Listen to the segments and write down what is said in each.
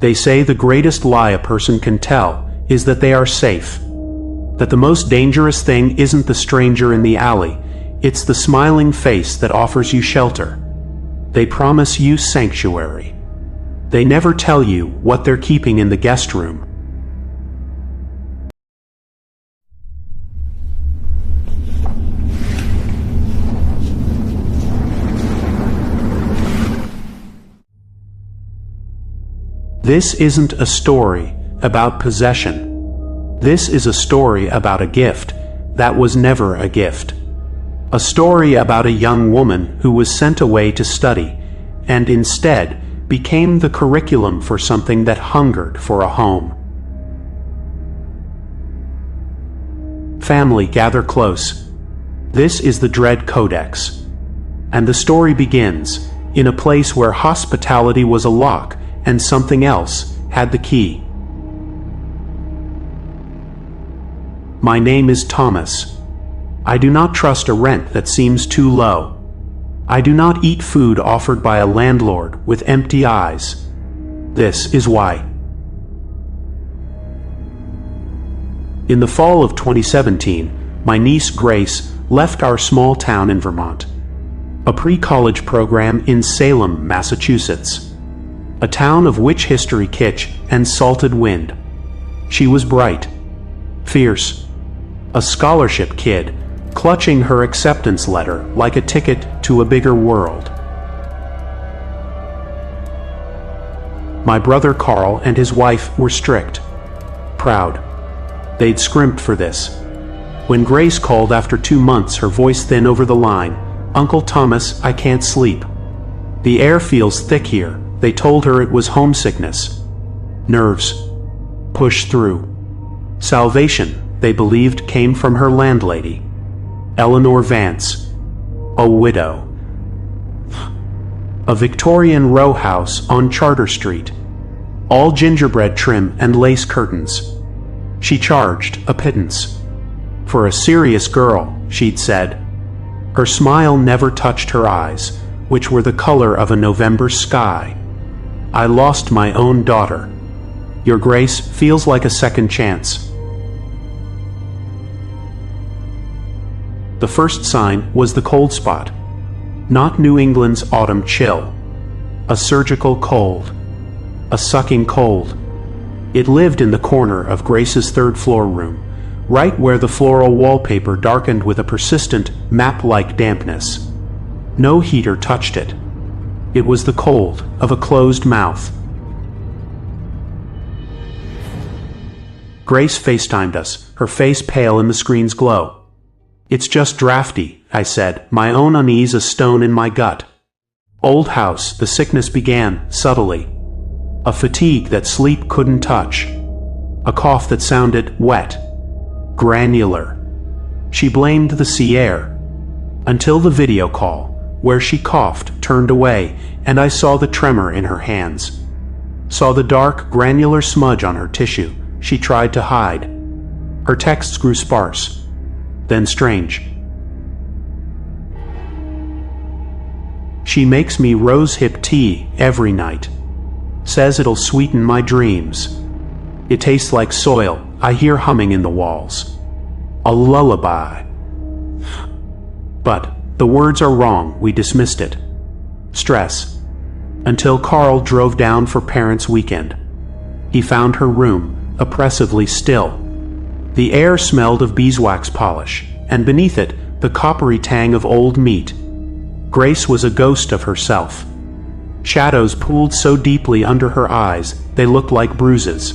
They say the greatest lie a person can tell is that they are safe. That the most dangerous thing isn't the stranger in the alley, it's the smiling face that offers you shelter. They promise you sanctuary. They never tell you what they're keeping in the guest room. This isn't a story about possession. This is a story about a gift that was never a gift. A story about a young woman who was sent away to study and instead became the curriculum for something that hungered for a home. Family, gather close. This is the dread Codex. And the story begins in a place where hospitality was a lock and something else had the key. My name is Thomas. I do not trust a rent that seems too low. I do not eat food offered by a landlord with empty eyes. This is why. In the fall of 2017, my niece Grace left our small town in Vermont, a pre-college program in Salem, Massachusetts, a town of witch history kitsch and salted wind. She was bright, fierce, a scholarship kid, clutching her acceptance letter like a ticket to a bigger world. My brother Carl and his wife were strict, proud. They'd scrimped for this. When Grace called after 2 months, her voice thin over the line, "Uncle Thomas, I can't sleep. The air feels thick here." They told her it was homesickness. Nerves. Push through. Salvation, they believed, came from her landlady, Eleanor Vance, a widow. A Victorian row house on Charter Street, all gingerbread trim and lace curtains. She charged a pittance. For a serious girl, she'd said. Her smile never touched her eyes, which were the color of a November sky. I lost my own daughter. Your Grace feels like a second chance. The first sign was the cold spot. Not New England's autumn chill. A surgical cold. A sucking cold. It lived in the corner of Grace's third-floor room, right where the floral wallpaper darkened with a persistent, map-like dampness. No heater touched it. It was the cold of a closed mouth. Grace FaceTimed us, her face pale in the screen's glow. "It's just drafty," I said, my own unease a stone in my gut. Old house, the sickness began, subtly. A fatigue that sleep couldn't touch. A cough that sounded wet, granular. She blamed the sea air. Until the video call, where she coughed, turned away, and I saw the tremor in her hands. Saw the dark, granular smudge on her tissue she tried to hide. Her texts grew sparse, then strange. She makes me rose-hip tea every night. Says it'll sweeten my dreams. It tastes like soil I hear humming in the walls. A lullaby. But the words are wrong, we dismissed it. Stress. Until Carl drove down for parents' weekend. He found her room oppressively still. The air smelled of beeswax polish, and beneath it, the coppery tang of old meat. Grace was a ghost of herself. Shadows pooled so deeply under her eyes, they looked like bruises.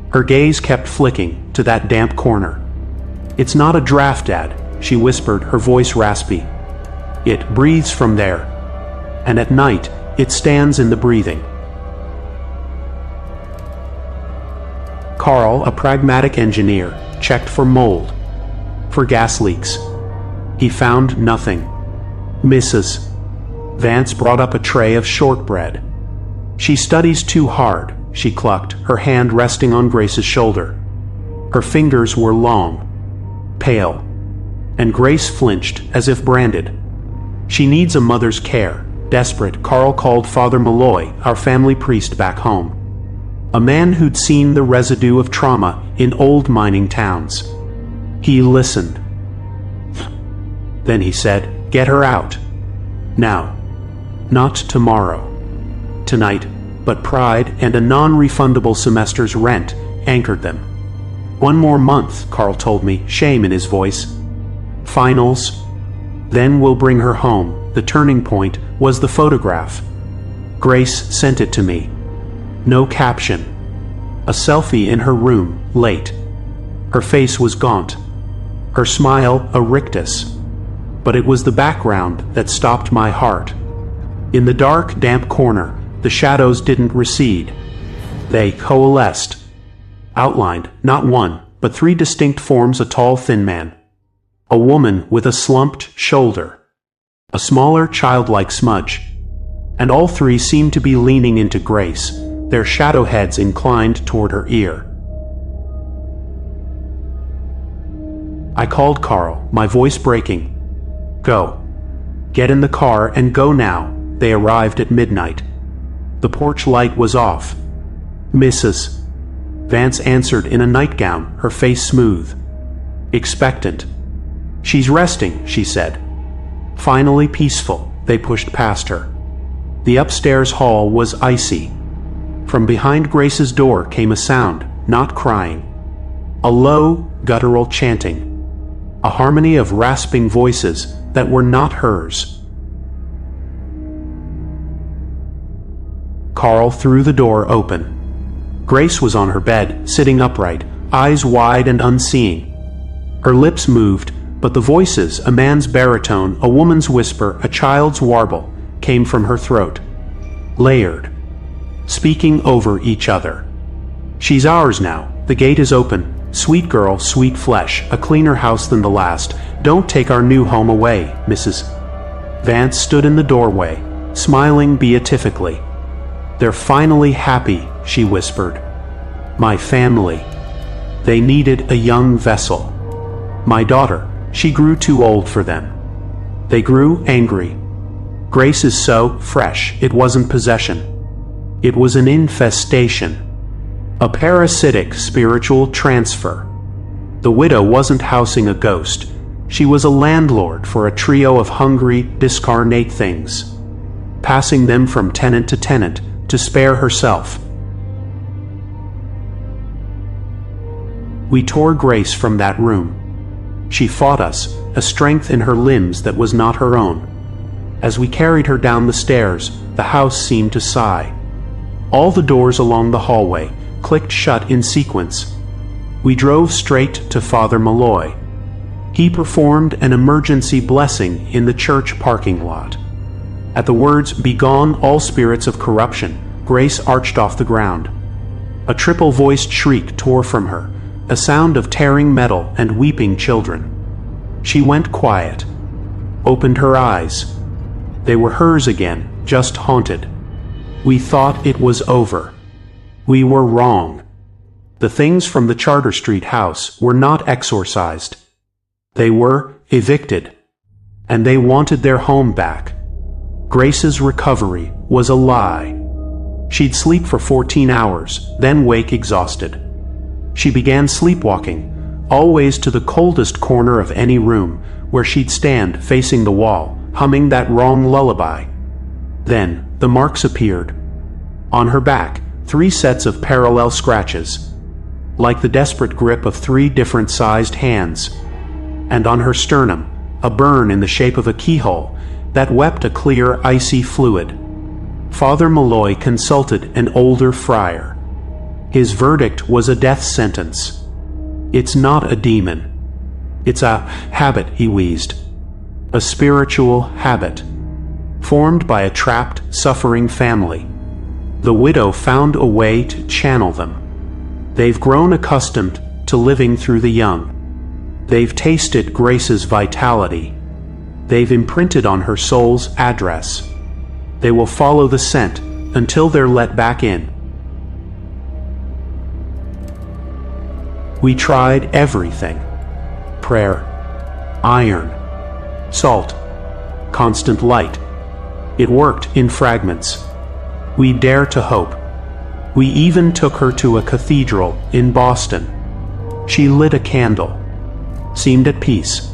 Her gaze kept flicking to that damp corner. "It's not a draft, Dad," she whispered, her voice raspy. "It breathes from there. And at night, it stands in the breathing." Carl, a pragmatic engineer, checked for mold, for gas leaks. He found nothing. Mrs. Vance brought up a tray of shortbread. "She studies too hard," she clucked, her hand resting on Grace's shoulder. Her fingers were long, pale, and Grace flinched as if branded. "She needs a mother's care." Desperate, Carl called Father Malloy, our family priest, back home. a man who'd seen the residue of trauma in old mining towns. He listened. Then he said, "Get her out. Now. Not tomorrow. Tonight." But pride and a non-refundable semester's rent anchored them. "One more month," Carl told me, shame in his voice. "Finals. Then we'll bring her home." The turning point was the photograph. Grace sent it to me. No caption. A selfie in her room, late. Her face was gaunt. Her smile a rictus. But it was the background that stopped my heart. In the dark, damp corner, the shadows didn't recede. They coalesced. Outlined, not one, but three distinct forms: a tall, thin man, a woman with a slumped shoulder, a smaller, childlike smudge, and all three seemed to be leaning into Grace, their shadow heads inclined toward her ear. I called Carl, my voice breaking. "Go. Get in the car and go now." They arrived at midnight. The porch light was off. "Mrs. Vance answered in a nightgown, her face smooth, expectant. "She's resting," she said. Finally peaceful, they pushed past her. The upstairs hall was icy. From behind Grace's door came a sound, not crying. A low, guttural chanting. A harmony of rasping voices that were not hers. Carl threw the door open. Grace was on her bed, sitting upright, eyes wide and unseeing. Her lips moved, but the voices, a man's baritone, a woman's whisper, a child's warble, came from her throat. Layered. Speaking over each other. "She's ours now. The gate is open. Sweet girl, sweet flesh, a cleaner house than the last. Don't take our new home away, Mrs. Vance stood in the doorway, smiling beatifically. "They're finally happy," she whispered. "My family. They needed a young vessel. My daughter, she grew too old for them. They grew angry. Grace is so fresh, it wasn't possession. It was an infestation. A parasitic spiritual transfer. The widow wasn't housing a ghost. She was a landlord for a trio of hungry, discarnate things, passing them from tenant to tenant to spare herself. We tore Grace from that room. She fought us, a strength in her limbs that was not her own. As we carried her down the stairs, the house seemed to sigh. All the doors along the hallway clicked shut in sequence. We drove straight to Father Malloy. He performed an emergency blessing in the church parking lot. At the words, "Begone all spirits of corruption," Grace arched off the ground. A triple-voiced shriek tore from her, a sound of tearing metal and weeping children. She went quiet, opened her eyes. They were hers again, just haunted. We thought it was over. We were wrong. The things from the Charter Street house were not exorcised. They were evicted, and they wanted their home back. Grace's recovery was a lie. She'd sleep for 14 hours, then wake exhausted. She began sleepwalking, always to the coldest corner of any room, where she'd stand facing the wall, humming that wrong lullaby. Then the marks appeared. On her back, 3 sets of parallel scratches, like the desperate grip of 3 different-sized hands. And on her sternum, a burn in the shape of a keyhole that wept a clear, icy fluid. Father Malloy consulted an older friar. His verdict was a death sentence. "It's not a demon. It's a habit," he wheezed. "A spiritual habit, formed by a trapped, suffering family. The widow found a way to channel them. They've grown accustomed to living through the young. They've tasted Grace's vitality. They've imprinted on her soul's address. They will follow the scent until they're let back in." We tried everything. Prayer, iron, salt, constant light. It worked in fragments. We dare to hope. We even took her to a cathedral in Boston. She lit a candle, seemed at peace.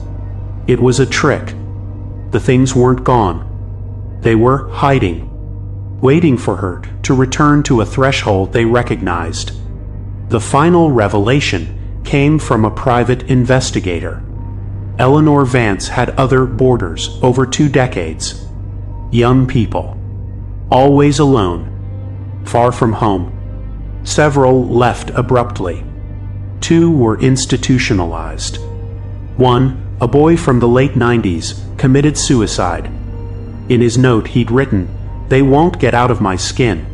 It was a trick. The things weren't gone. They were hiding, waiting for her to return to a threshold they recognized. The final revelation came from a private investigator. Eleanor Vance had other boarders over 2 decades. Young people, always alone, far from home. Several left abruptly. 2 were institutionalized. 1, a boy from the late 90s, committed suicide. In his note he'd written, "They won't get out of my skin.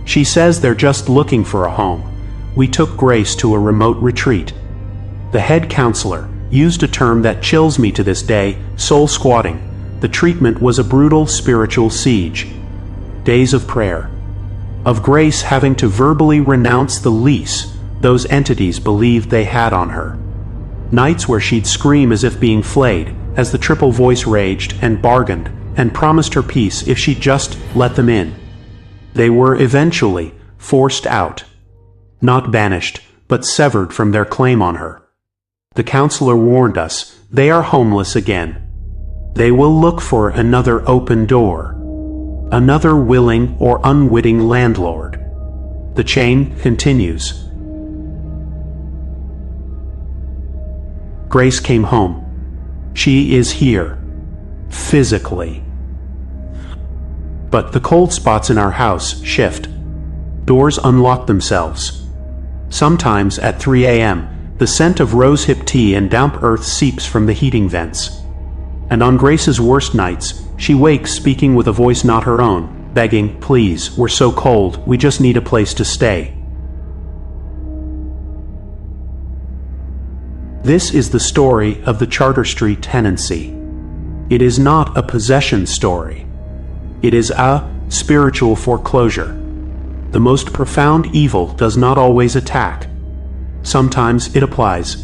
She says they're just looking for a home." We took Grace to a remote retreat. The head counselor used a term that chills me to this day, soul squatting. The treatment was a brutal spiritual siege. Days of prayer. Of Grace having to verbally renounce the lease those entities believed they had on her. Nights where she'd scream as if being flayed, as the triple voice raged and bargained and promised her peace if she'd just let them in. They were eventually forced out. Not banished, but severed from their claim on her. The counselor warned us, they are homeless again. They will look for another open door, another willing or unwitting landlord. The chain continues. Grace came home. She is here, physically. But the cold spots in our house shift. Doors unlock themselves. Sometimes at 3 a.m., the scent of rosehip tea and damp earth seeps from the heating vents. And on Grace's worst nights, she wakes speaking with a voice not her own, begging, "Please, we're so cold, we just need a place to stay." This is the story of the Charter Street tenancy. It is not a possession story. It is a spiritual foreclosure. The most profound evil does not always attack. Sometimes it applies.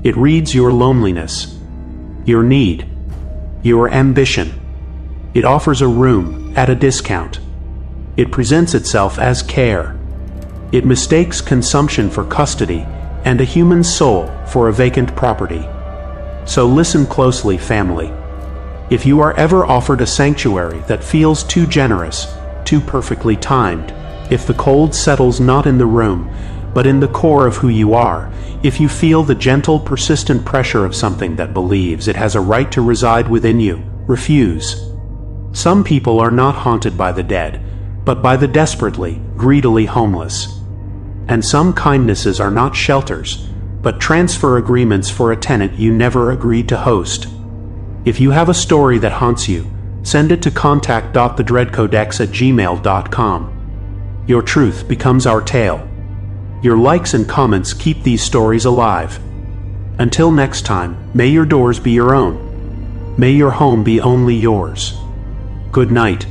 It reads your loneliness, your need, your ambition. It offers a room at a discount. It presents itself as care. It mistakes consumption for custody and a human soul for a vacant property. So listen closely, family. If you are ever offered a sanctuary that feels too generous, too perfectly timed, if the cold settles not in the room, but in the core of who you are, if you feel the gentle, persistent pressure of something that believes it has a right to reside within you, refuse. Some people are not haunted by the dead, but by the desperately, greedily homeless. And some kindnesses are not shelters, but transfer agreements for a tenant you never agreed to host. If you have a story that haunts you, send it to contact.thedreadcodex@gmail.com. Your truth becomes our tale. Your likes and comments keep these stories alive. Until next time, may your doors be your own. May your home be only yours. Good night.